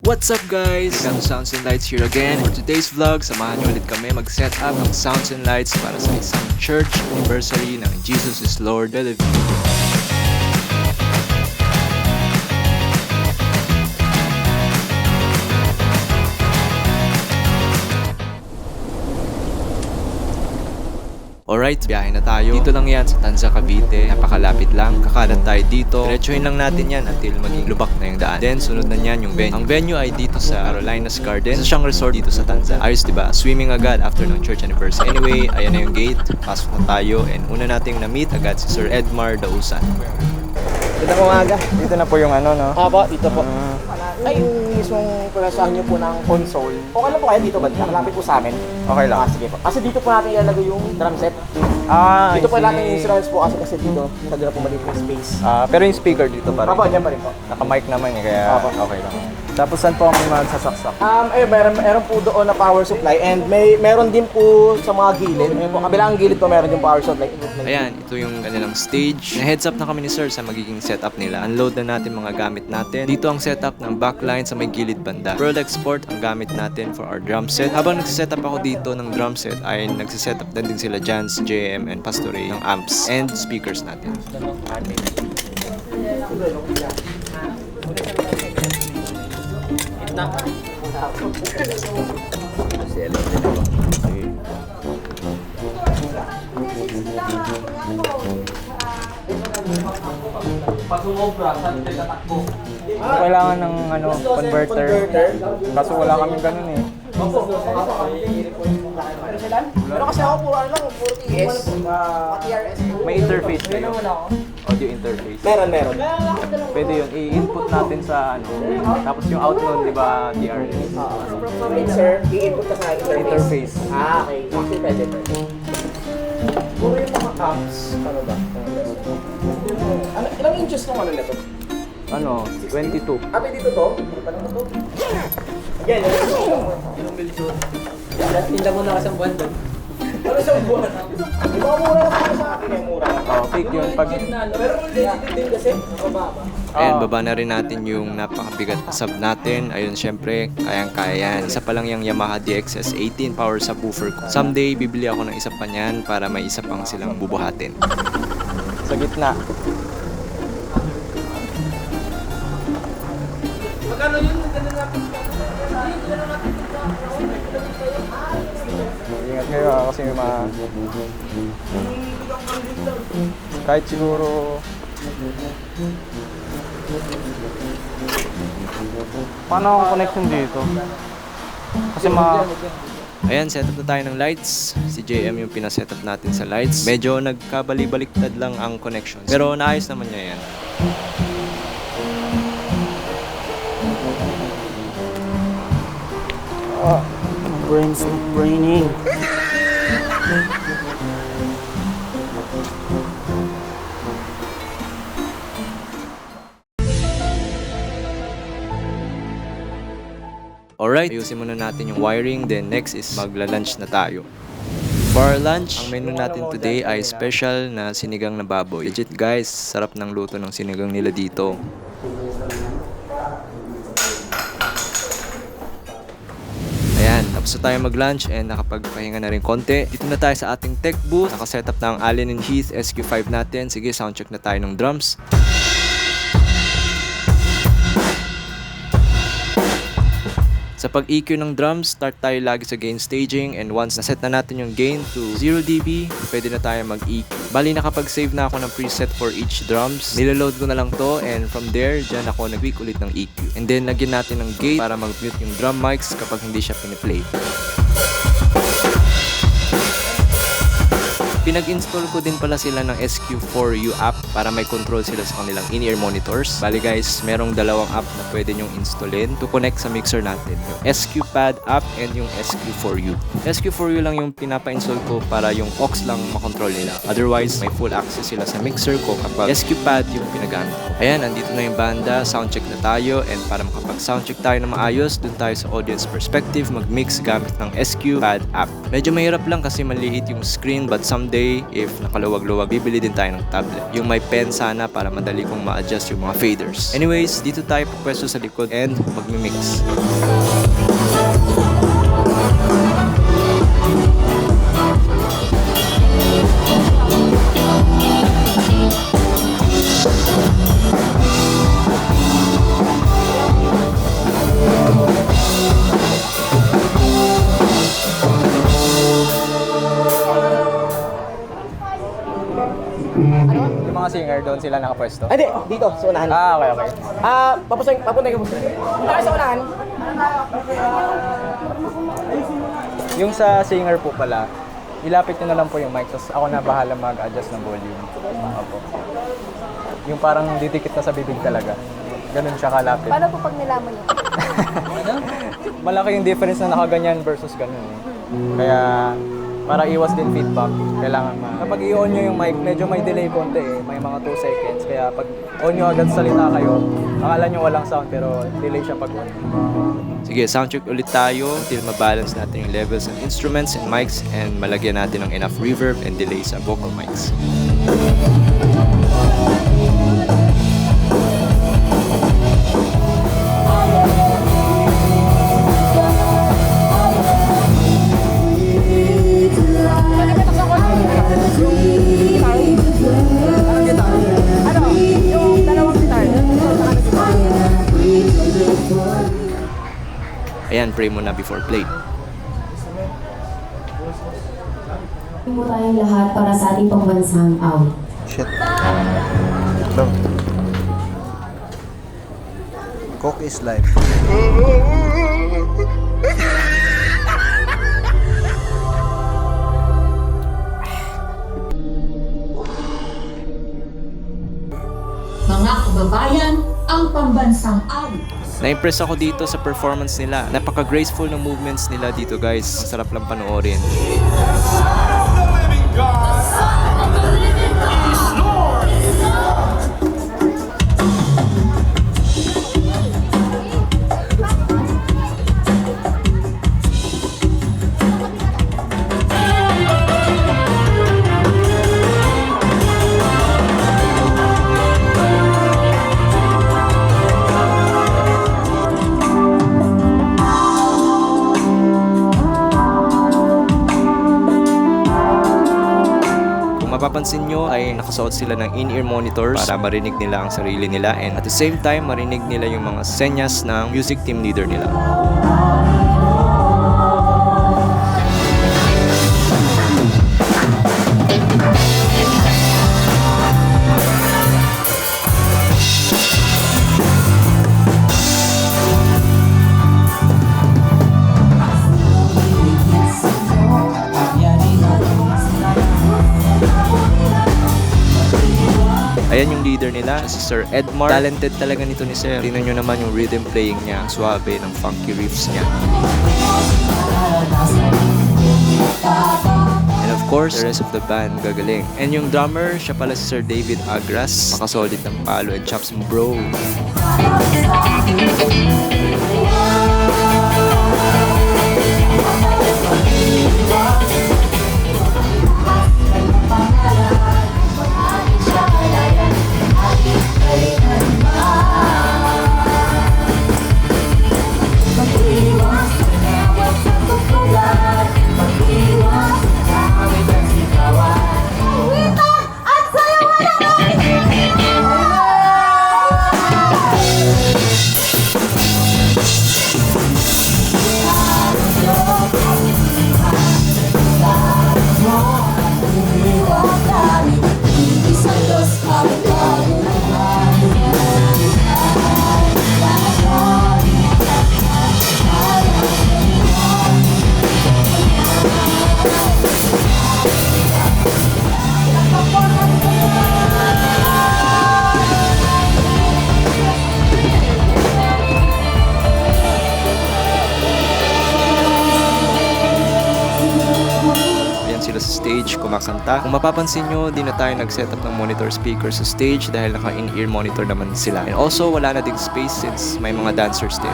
What's up guys? Kano Sounds and Lights here again. For today's vlog, samahan niyo ulit kami mag-set up ng sounds and lights para sa isang church anniversary ng Jesus is Lord Bellevue. Alright, biyahe na tayo. Dito lang yan sa Tanza, Cavite. Napakalapit lang. Kakalat tayo dito. Diretsuhin lang natin yan until maging lubak na yung daan. Then, sunod na yan yung venue. Ang venue ay dito sa Carolinas Garden. Isa siyang resort dito sa Tanza. Ayos, diba? Swimming agad after ng church anniversary. Anyway, ayan na yung gate. Pasok na tayo. And una nating na-meet agad si Sir Edmar Dausan. Dito po umaga. Dito na po yung ano, no? Aba, dito po. Ay, yung mismong pulasahan nyo po ng console. Okay lang po kayo dito ba? Malapit po sa amin. Okay lang. Sige po. Kasi dito po natin ilalagay yung drum set. I Dito po see. natin yung instruments po kasi dito, hindi na po maliit yung space. Pero yung speaker dito pa rin. Aba, dyan pa rin po. Naka-mic naman eh, kaya okay lang. Tapos saan po kami magsasaksak? Meron po doon na power supply and meron din po sa mga gilid. Ayun po, kabilang gilid po meron din power supply. Ayan, ito yung kanilang stage. Na-heads up na kami ni Sir sa magiging setup nila. Unload na natin mga gamit natin. Dito ang setup ng backline sa may gilid banda. Pearl Export ang gamit natin for our drum set. Habang nagsisetup ako dito ng drum set, ay nagsisetup na din sila Jans, JM, and Pastore ng amps and speakers natin. Kailangan ng converter. Kaso wala kaming ganun eh. Pero kasi ako puro lang, puro TS, TRS. May interface kayo. Audio interface. Meron. Pwede yun. I-input natin sa Tapos yung out nun, di ba, TRS? From mixer, i-input ka sa Interface. Okay. Actually, pwede. Puro yung mga amps. Ano ba? Ilang inches kung ano na to? 22. Pwede dito to? Ano to? Yan, ilang milisyon. Tinda mo na kasang buwan doon. Ano isang buwan? Di ba mura na sa akin yung mura? Fake yun. Pag... Pero legit din kasi, mababa. And baba na rin natin yung napakabigat na sub natin. Ayun, syempre, kayang-kaya yan. Isa pa lang yung Yamaha DXS 18 power subwoofer ko. Someday, bibili ako ng isa pa niyan para may isa pang silang bubuhatin. Sa gitna. Magkano yun? Ingat kayo kasi may mga... Kahit siguro... Paano ang connection dito? Kasi Ayan, setup na tayo ng lights. Si JM yung pinasetup natin sa lights. Medyo nagkabali-baliktad lang ang connection. Pero naayos naman niya yan. Brains braining. Alright, ayusin muna natin yung wiring. Then next is magla-lunch na tayo. For our lunch, ang menu natin today ay special na sinigang na baboy. Legit guys, sarap ng luto ng sinigang nila dito. Ayan, tapos na tayo mag-lunch and nakapagpahinga na rin konti. Dito na tayo sa ating tech booth. Nakasetup na ang Allen & Heath SQ5 natin. Sige, soundcheck na tayo ng drums. Sa pag-EQ ng drums, start tayo lagi sa gain staging, and once naset na natin yung gain to 0 dB, pwede na tayo mag-EQ. Bali, nakapag-save na ako ng preset for each drums. Niloload ko na lang to, and from there, dyan ako nag-tweak ulit ng EQ. And then, lagyan natin ng gate para mag-mute yung drum mics kapag hindi siya piniplay. Pinag-install ko din pala sila ng SQ4U app para may control sila sa kanilang in-ear monitors. Bali guys, merong dalawang app na pwede nyong installin to connect sa mixer natin. Yung SQ-Pad app and yung SQ4U. SQ4U lang yung pinapa-install ko para yung aux lang makontrol nila. Otherwise, may full access sila sa mixer ko kapag SQ-Pad yung pinagamit ko. Ayan, andito na yung banda, soundcheck na tayo, and para makapag-soundcheck tayo na maayos, dun tayo sa audience perspective, mag-mix gamit ng SQ-Pad app. Medyo mahirap lang kasi maliit yung screen, but someday someday, if nakaluwag-luwag, bibili din tayo ng tablet. Yung may pen sana para madali kong ma-adjust yung mga faders. Anyways, dito tayo pupwesto sa likod and magmimix. Yung mga singer doon sila nakapwesto. Hindi, dito, sa unahan. Okay, okay. Papunta ka po. Tayo sa unahan. Yung sa singer po pala, ilapit nyo na lang po yung mic, tapos ako na bahala mag-adjust ng volume. Opo. Yung parang didikit na sa bibig talaga. Ganun siya kalapit. Paano po pag nilamon niyo? Malaki yung difference na nakaganyan versus ganun. Kaya para iwas din feedback, kailangan kapag i-on nyo yung mic, medyo may delay konti eh. May mga 2 seconds. Kaya pag on nyo agad salita kayo, akala nyo walang sound pero delay siya pag on. Sige, soundcheck ulit tayo till mabalance natin yung levels ng instruments and mics and malagyan natin ng enough reverb and delay sa vocal mics. Ayan, pray muna before play. mo tayong lahat para sa ating pambansang awit. Shit. Ito. Coke is life. Mga kababayan, ang pambansang awit. Na-impress ako dito sa performance nila. Napaka-graceful ng movements nila dito, guys. Masarap lang panoorin. Mapapansin nyo ay nakasuot sila ng in-ear monitors para marinig nila ang sarili nila and at the same time marinig nila yung mga senyas ng music team leader nila. Ayan yung leader nila, si Sir Edmar. Talented talaga nito ni Sir. Tingnan nyo naman yung rhythm playing niya. Ang suabe ng funky riffs niya. And of course, the rest of the band gagaling. And yung drummer, siya pala si Sir David Agras. Makasolid ng palo and chops mo, bro. Sila sa stage kumakanta. Kung mapapansin nyo, di na tayo nag-setup ng monitor speaker sa stage dahil naka in-ear monitor naman sila. And also, wala na ding space since may mga dancers din.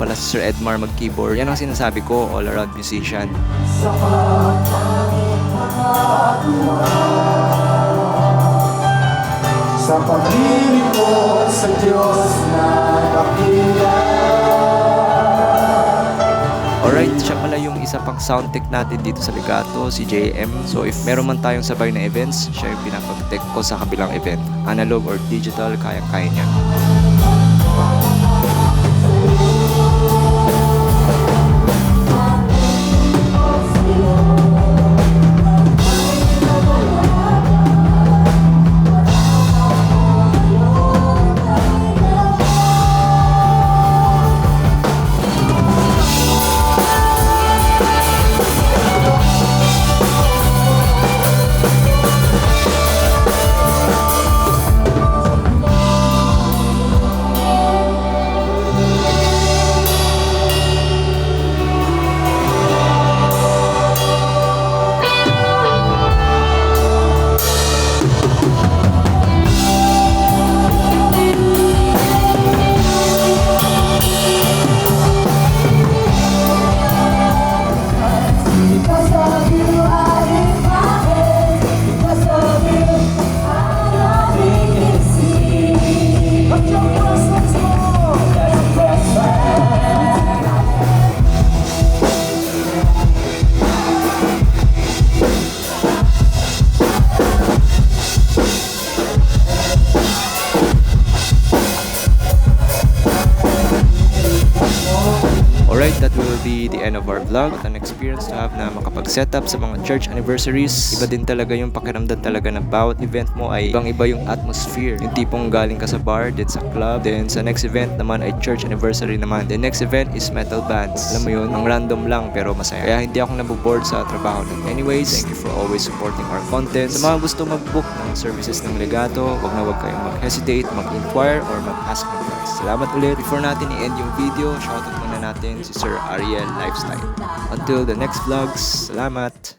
pala si Sir Edmar mag-keyboard. Yan ang sinasabi ko, all-around musician. Sa pag-ibig mo sa Diyos na dakila. Alright, siya pala yung isa pang sound tech natin dito sa Legato, si JM. So if meron man tayong sabay na events, siya yung pinapag-tech ko sa kabilang event. Analog or digital, kaya-kaya niya. Alright, that will be the end of our vlog. What an experience to have na makapag-setup sa mga church anniversaries. Iba din talaga yung pakiramdam talaga na bawat event mo ay ibang-iba yung atmosphere. Yung tipong galing ka sa bar, then sa club, then sa next event naman ay church anniversary naman. The next event is metal bands. Alam mo yun, ang random lang pero masaya. Kaya hindi ako naboboard sa trabaho natin. Anyways, thank you for always supporting our content. Sa mga gusto mag-book ng services ng Legato, huwag kayong mag-hesitate, mag-inquire, or mag-ask ng price. Salamat ulit. Before natin i-end yung video, shoutout muna natin si Sir Ariel Lifestyle. Until the next vlogs, salamat!